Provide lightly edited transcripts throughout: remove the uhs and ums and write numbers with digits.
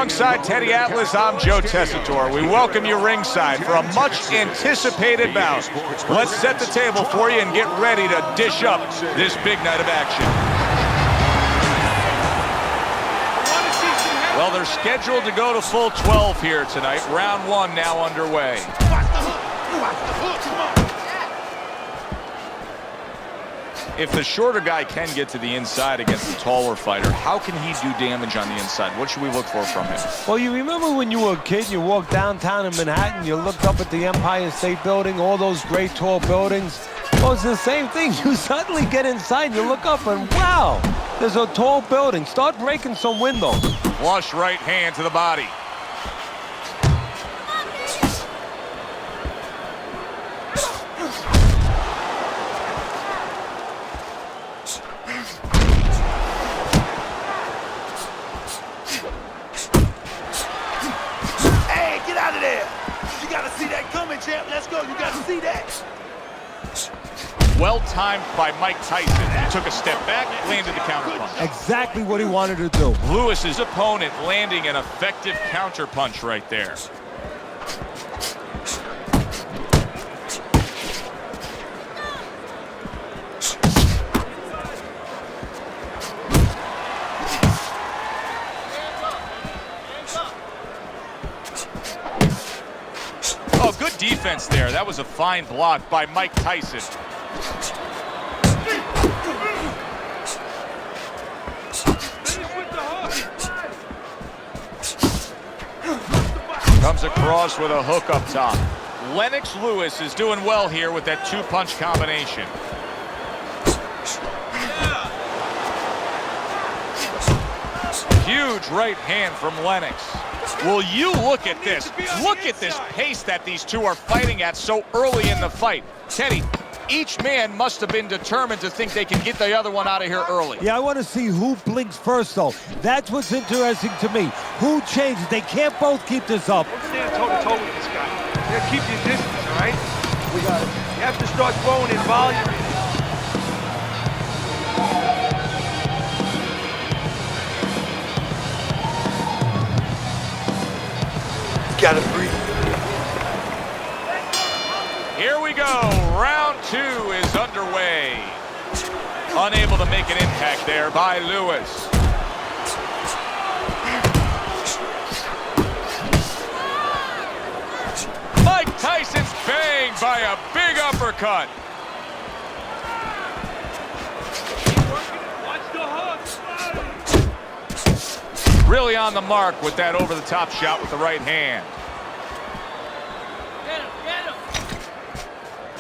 Alongside Teddy Atlas, I'm Joe Tessitore. We welcome you ringside for a much-anticipated bout. Let's set the table for you and get ready to dish up this big night of action. Well, they're scheduled to go to full 12 here tonight. Round one now underway. If the shorter guy can get to the inside against the taller fighter, how can he do damage on the inside? What should we look for from him? Well, you remember when you were a kid, you walked downtown in Manhattan, you looked up at the Empire State Building, all those great tall buildings. Well, it's the same thing. You suddenly get inside, you look up, and wow, there's a tall building. Start breaking some windows. Flush right hand to the body. Champ, let's go. You got to see that. Well timed by Mike Tyson. He took a step back, landed the counterpunch. Exactly what he wanted to do. Lewis's opponent landing an effective counterpunch right there. Oh, good defense there. That was a fine block by Mike Tyson. Comes across with a hook up top. Lennox Lewis is doing well here with that two-punch combination. Huge right hand from Lennox. Will you look at this? Look at this pace that these two are fighting at so early in the fight. Teddy, each man must have been determined to think they can get the other one out of here early. Yeah, I want to see who blinks first, though. That's what's interesting to me. Who changes? They can't both keep this up. Don't stand toe-to-toe with this guy. You gotta keep your distance, all right? We got it. You have to start throwing in volume. Gotta breathe. Here we go. Round two is underway. Unable to make an impact there by Lewis. Mike Tyson's banged by a big uppercut. Really on the mark with that over-the-top shot with the right hand.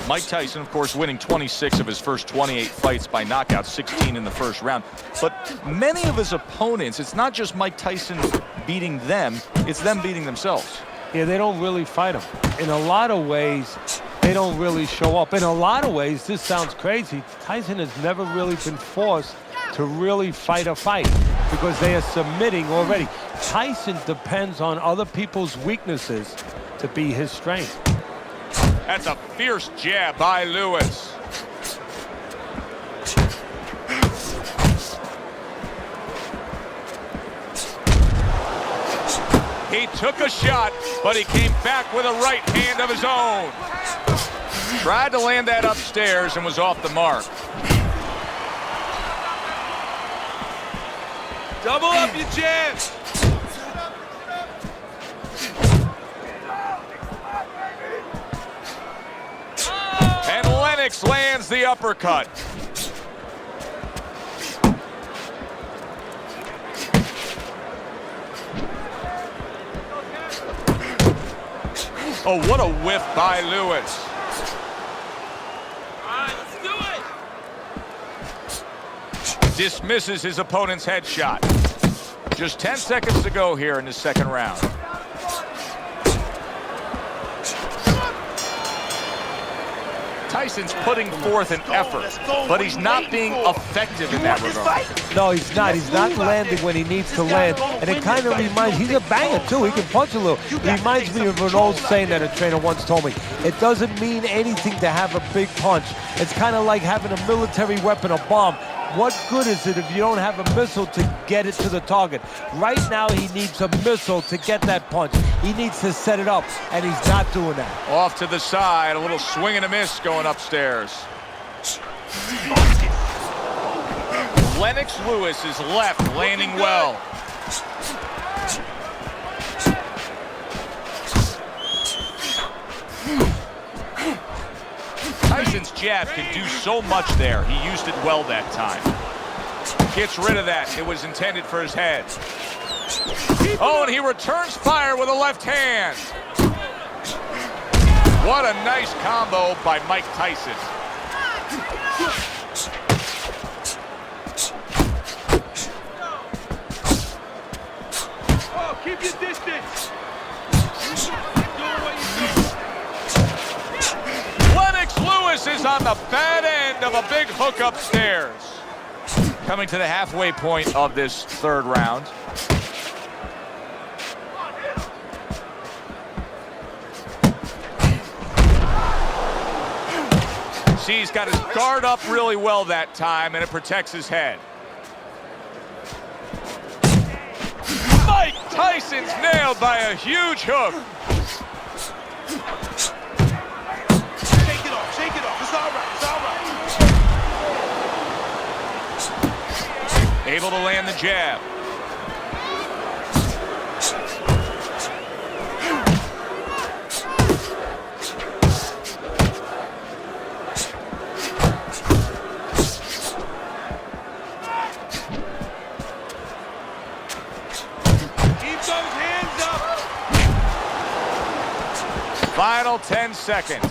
Mike Tyson, of course, winning 26 of his first 28 fights by knockout, 16 in the first round. But many of his opponents, it's not just Mike Tyson beating them, it's them beating themselves. Yeah, they don't really fight him. In a lot of ways, they don't really show up. In a lot of ways, this sounds crazy, Tyson has never really been forced to really fight a fight because they are submitting already. Tyson depends on other people's weaknesses to be his strength. That's a fierce jab by Lewis. He took a shot, but he came back with a right hand of his own. Tried to land that upstairs and was off the mark. Double up your jabs. And Lennox lands the uppercut. Oh, what a whiff by Lewis. All right, let's do it. Dismisses his opponent's headshot. Just 10 seconds to go here in the second round. Tyson's putting forth an effort, but he's not being effective in that regard. No, he's not. He's not landing when he needs to land. And it kind of reminds, he's a banger too. He can punch a little. He reminds me of an old saying that a trainer once told me. It doesn't mean anything to have a big punch. It's kind of like having a military weapon, a bomb. what good is it if you don't have a missile to get it to the target? Right now, he needs a missile to get that punch. He needs to set it up, and he's not doing that. Off to the side, a little swing and a miss going upstairs. Lennox Lewis is left, landing well. Tyson's jab can do so much there. He used it well that time. Gets rid of that. It was intended for his head. Oh, and he returns fire with a left hand. What a nice combo by Mike Tyson. Oh, keep your distance. Lennox Lewis is on the bad end of a big hook upstairs. Coming to the halfway point of this third round. See, he's got his guard up really well that time, and it protects his head. Mike Tyson's nailed by a huge hook. Shake it off, shake it off. It's all right, it's all right. Able to land the jab. Final 10 seconds.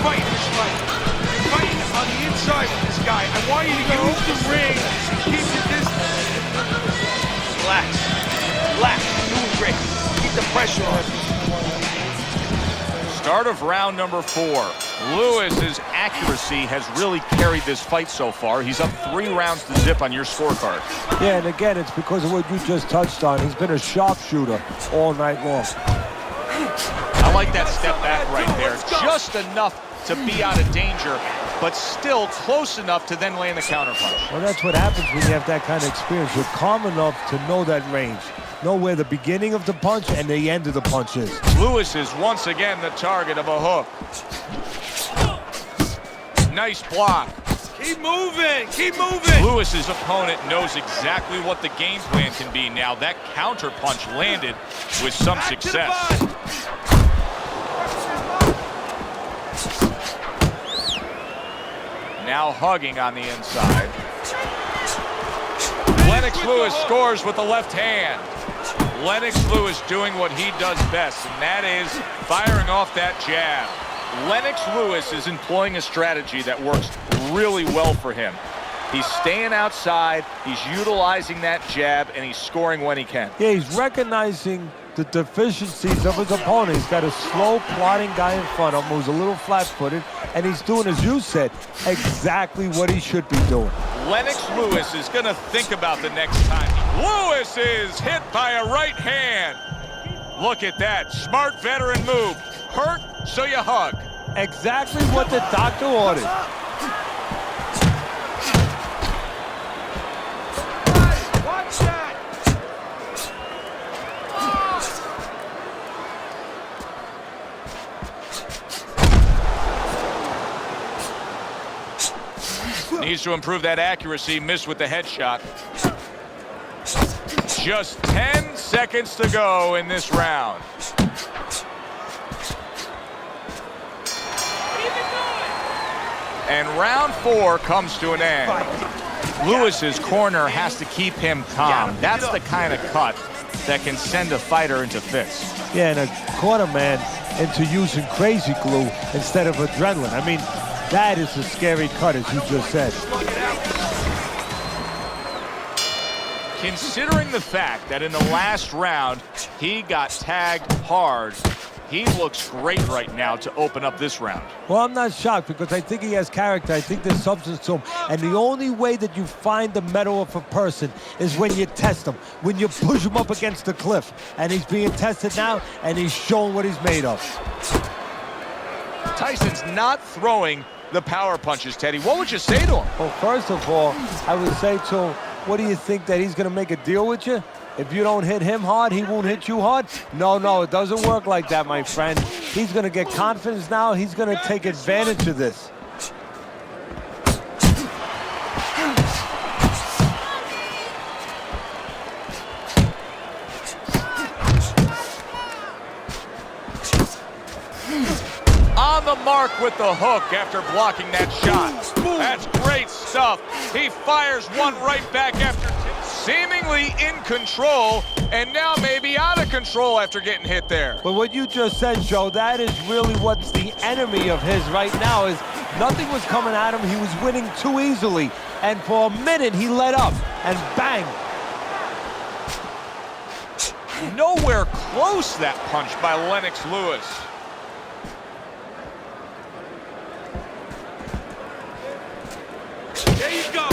Fight this fight. You're fighting on the inside with this guy. I want you to use the ring and keep your distance. Relax. Relax. You're doing great. Keep the pressure on. Start of round number 4. Lewis's accuracy has really carried this fight so far. He's up 3 rounds to zip on your scorecard. Yeah, and again, it's because of what you just touched on. He's been a sharpshooter all night long. I like that step back right there. Just enough to be out of danger, but still close enough to then land the counterpunch. Well, that's what happens when you have that kind of experience. You're calm enough to know that range. Know where the beginning of the punch and the end of the punch is. Lewis is once again the target of a hook. Nice block. Keep moving. Keep moving. Lewis's opponent knows exactly what the game plan can be now. That counter punch landed with some success. Now hugging on the inside. Lennox Lewis scores with the left hand. Lennox Lewis doing what he does best, and that is firing off that jab. Lennox Lewis is employing a strategy that works really well for him. He's staying outside, he's utilizing that jab, and he's scoring when he can. Yeah, he's recognizing the deficiencies of his opponent. He's got a slow, plodding guy in front of him who's a little flat-footed, and he's doing, as you said, exactly what he should be doing. Lennox Lewis is going to think about the next time. Lewis is hit by a right hand. Look at that. Smart veteran move. Hurt, so you hug. Exactly what the doctor ordered. Watch that. Needs to improve that accuracy. Missed with the headshot. Just 10 seconds to go in this round. And round 4 comes to an end. Lewis's corner has to keep him calm. That's the kind of cut that can send a fighter into fits. Yeah, and a corner man into using crazy glue instead of adrenaline. I mean, that is a scary cut, as you just said. Considering the fact that in the last round he got tagged hard, He looks great right now to open up this round. Well, I'm not shocked because I think he has character. I think there's substance to him. And the only way that you find the mettle of a person is when you test him, when you push him up against the cliff. And he's being tested now, and he's showing what he's made of. Tyson's not throwing the power punches, Teddy. What would you say to him? Well, first of all, I would say to him, what do you think, that he's going to make a deal with you? If you don't hit him hard, he won't hit you hard? No, it doesn't work like that, my friend. He's going to get confidence now. He's going to take advantage of this. On the mark with the hook after blocking that shot. That's great stuff. He fires one right back after seemingly in control, and now maybe out of control after getting hit there. But what you just said, Joe, that is really what's the enemy of his right now, is nothing was coming at him. He was winning too easily. And for a minute, he let up, and bang. Nowhere close, that punch by Lennox Lewis. There you go.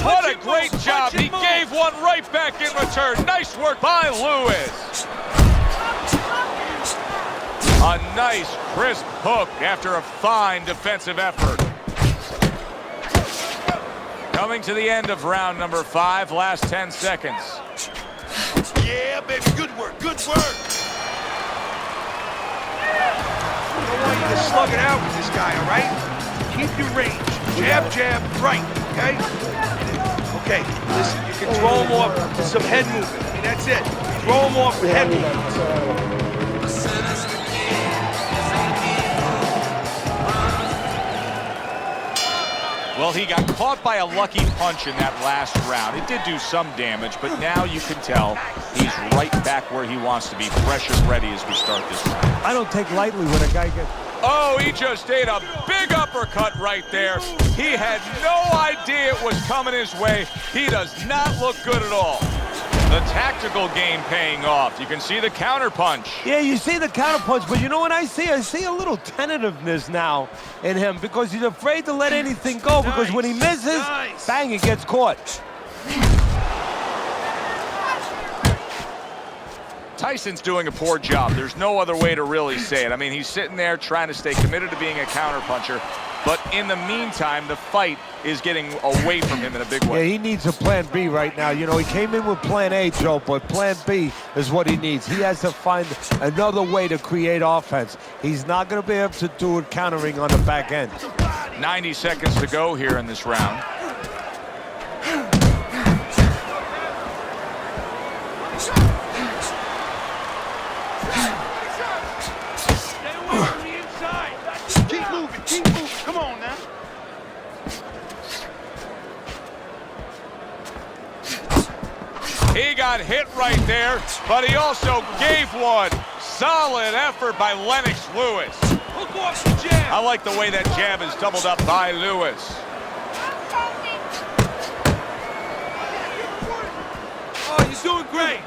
What a great job. He gave one right back in return. Nice work by Lewis. A nice, crisp hook after a fine defensive effort. Coming to the end of round number 5, last 10 seconds. Yeah, baby, good work, good work. I don't want you to slug it out with this guy, all right? Keep your range. Jab, jab, right, okay? Okay, listen, you can throw him off with some head movement. I mean, that's it. Throw him off with head movement. Well, he got caught by a lucky punch in that last round. It did do some damage, but now you can tell he's right back where he wants to be, fresh and ready as we start this round. I don't take lightly when a guy gets... Oh, he just ate a big uppercut right there. He had no idea it was coming his way. He does not look good at all. The tactical game paying off. You can see the counter punch. Yeah, you see the counter punch, but you know what I see? I see a little tentativeness now in him because he's afraid to let anything go, because when he misses, bang, he gets caught. Tyson's doing a poor job. There's no other way to really say it. I mean, he's sitting there trying to stay committed to being a counterpuncher, but in the meantime, the fight is getting away from him in a big way. Yeah, he needs a plan B right now. You know, he came in with plan A, Joe, but plan B is what he needs. He has to find another way to create offense. He's not going to be able to do it countering on the back end. 90 seconds to go here in this round. Keep moving, come on now. He got hit right there, but he also gave one. Solid effort by Lennox Lewis. Hook off the jab. I like the way that jab is doubled up by Lewis. Oh, you're doing great.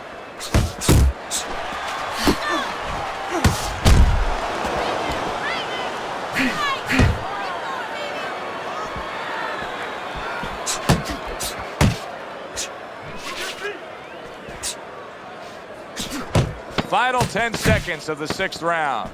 Final 10 seconds of the 6th round.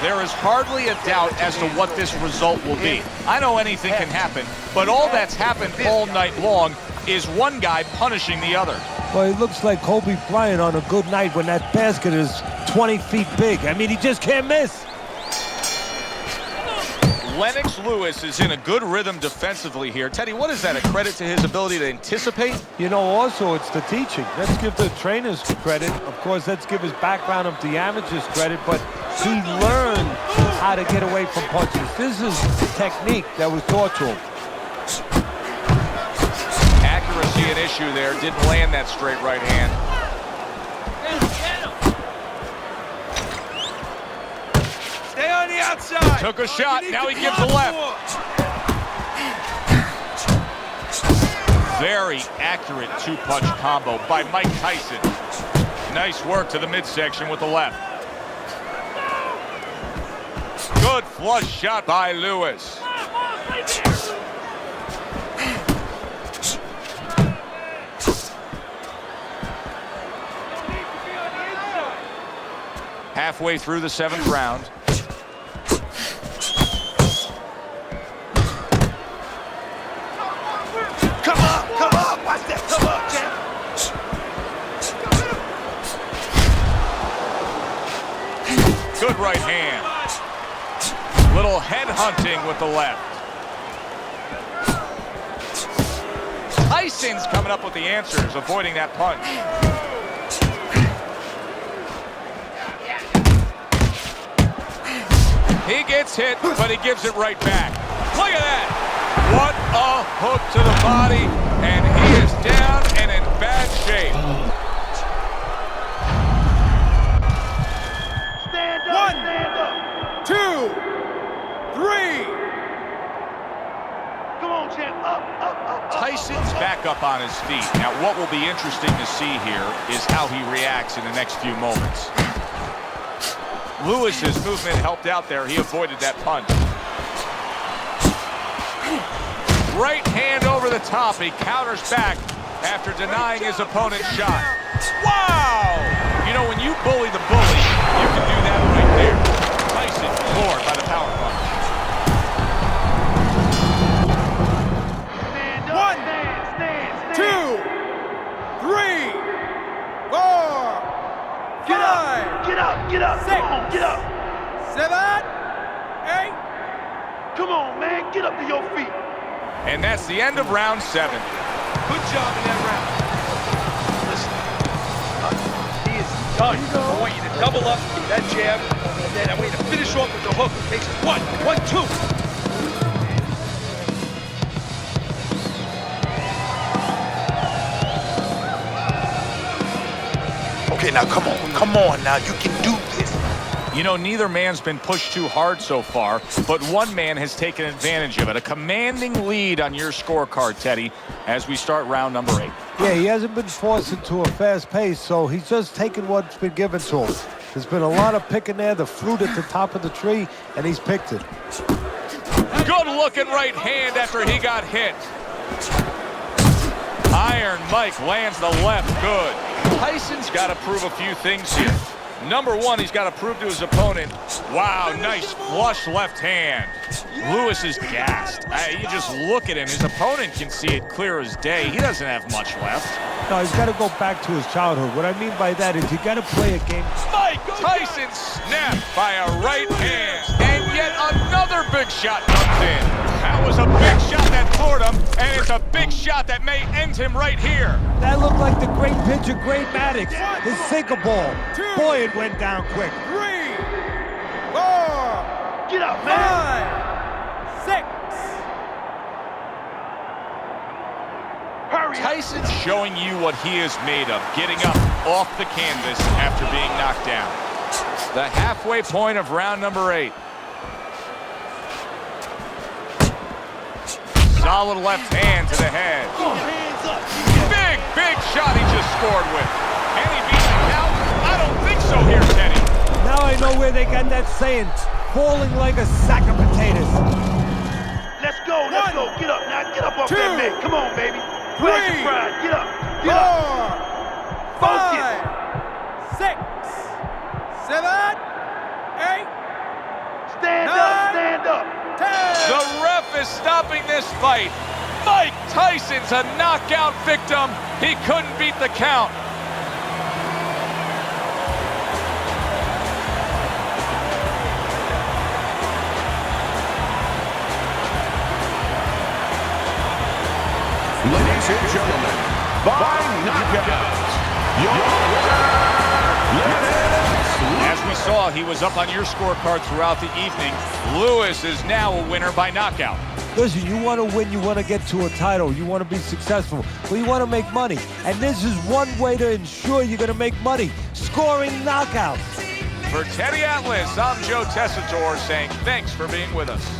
There is hardly a doubt as to what this result will be. I know anything can happen, but all that's happened all night long is one guy punishing the other. Well, it looks like Kobe Bryant on a good night when that basket is 20 feet big. I mean, he just can't miss. Lennox Lewis is in a good rhythm defensively here. Teddy, what is that, a credit to his ability to anticipate? You know, also, it's the teaching. Let's give the trainers credit. Of course, let's give his background of the amateurs credit, but he learned how to get away from punches. This is technique that was taught to him. Accuracy an issue there. Didn't land that straight right hand. outside. Took a shot, now he gives a left. Very accurate two-punch combo by Mike Tyson. Nice work to the midsection with the left. Good flush shot by Lewis. Halfway through the 7th round. Come up, watch that, come up, champ. Good right hand. Little head hunting with the left. Tyson's coming up with the answers, avoiding that punch. He gets hit, but he gives it right back. Look at that. What a hook to the body, and he is down and in bad shape. Stand up, stand up. 2, 3. Come on, champ, up. Tyson's back up on his feet. Now, what will be interesting to see here is how he reacts in the next few moments. Lewis's movement helped out there. He avoided that punch. Right hand over the top. He counters back after denying his opponent's shot. Wow! You know, when you bully the bully, you can do that right there. Tyson floored by the power punch. Stand up, stand. 2, 3, 4, Get 5, up, get up, 6, come on, get up. 7, 8. Come on, man, get up to your feet. And that's the end of round 7. Good job in that round. Listen, he is done. I want you to double up that jab, and then I want you to finish off with the hook. Takes 1, 1, 2. Okay, now come on now, you can do this. You know, neither man's been pushed too hard so far, but one man has taken advantage of it. A commanding lead on your scorecard, Teddy, as we start round number 8. Yeah, he hasn't been forced into a fast pace, so he's just taken what's been given to him. There's been a lot of picking there, the fruit at the top of the tree, and he's picked it. Good looking right hand after he got hit. Iron Mike lands the left good. Tyson's got to prove a few things here. Number 1, he's got to prove to his opponent. Wow, nice flush left hand. Lewis is gassed. You just look at him. His opponent can see it clear as day. He doesn't have much left. No, he's got to go back to his childhood. What I mean by that is you got to play a game. Mike Tyson snapped by a right hand. And yet another big shot comes in. That was a big shot that floored him, and it's a big shot that may end him right here. That looked like the great pitcher, Great Maddox. His sinker ball. Boy, it went down quick. 3, 4, Get up, man. 5, 6. Hurry up. Tyson's showing you what he is made of, getting up off the canvas after being knocked down. The halfway point of round number 8. Solid left hand to the head. Hands up. Big shot he just scored with. Can he beat the count? I don't think so here, Teddy. Now I know where they got that saying, falling like a sack of potatoes. Let's go. Get up now. Get up off 2, that mat. Come on, baby. 3, Flash your pride. Get up. 4, Get up. 5, 6, 7, 8, Stand 9, up. Stand up. 10. The ref is stopping this fight. Mike Tyson's a knockout victim. He couldn't beat the count. Ladies and gentlemen, by knockout, your winner, Lennox. As we saw, he was up on your scorecard throughout the evening. Lewis is now a winner by knockout. Listen, you want to win, you want to get to a title, you want to be successful, but you want to make money. And this is one way to ensure you're going to make money, scoring knockouts. For Teddy Atlas, I'm Joe Tessitore saying thanks for being with us.